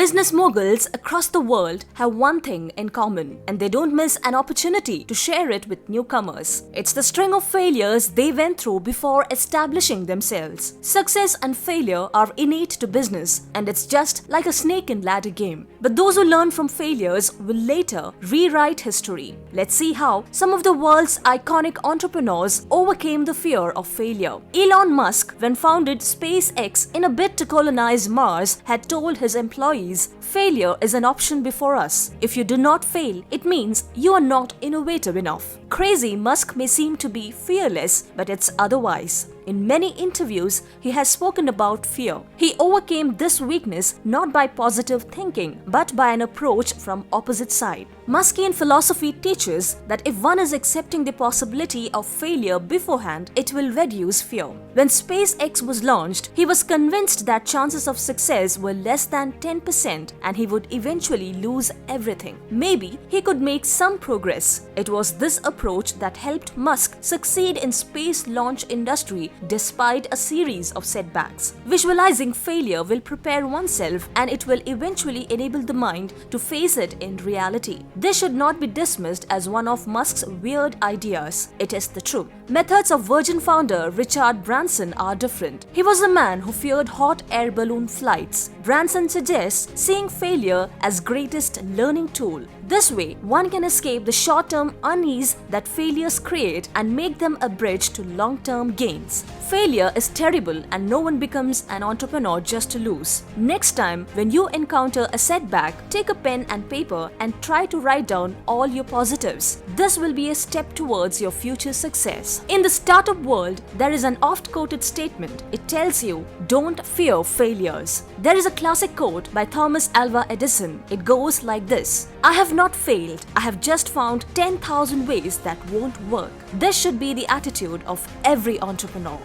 Business moguls across the world have one thing in common, and they don't miss an opportunity to share it with newcomers. It's the string of failures they went through before establishing themselves. Success and failure are innate to business, and it's just like a snake and ladder game. But those who learn from failures will later rewrite history. Let's see how some of the world's iconic entrepreneurs overcame the fear of failure. Elon Musk, when founded SpaceX in a bid to colonize Mars, had told his employees, "Failure is an option before us. If you do not fail, it means you are not innovative enough." Crazy Musk may seem to be fearless, but it's otherwise. In many interviews, he has spoken about fear. He overcame this weakness not by positive thinking, but by an approach from opposite side. Muskian philosophy teaches that if one is accepting the possibility of failure beforehand, it will reduce fear. When SpaceX was launched, he was convinced that chances of success were less than 10% and he would eventually lose everything. Maybe he could make some progress. It was this approach that helped Musk succeed in space launch industry despite a series of setbacks. Visualizing failure will prepare oneself, and it will eventually enable the mind to face it in reality. This should not be dismissed as one of Musk's weird ideas. It is the truth. Methods of Virgin founder Richard Branson are different. He was a man who feared hot air balloon flights. Branson suggests seeing failure as greatest learning tool. This way, one can escape the short-term unease that failures create and make them a bridge to long-term gains. Failure is terrible, and no one becomes an entrepreneur just to lose. Next time, when you encounter a setback, take a pen and paper and try to write down all your positives. This will be a step towards your future success. In the startup world, there is an oft-quoted statement. It tells you, "Don't fear failures." There is a classic quote by Thomas Alva Edison. It goes like this: "I have not failed. I have just found 10,000 ways that won't work." This should be the attitude of every entrepreneur.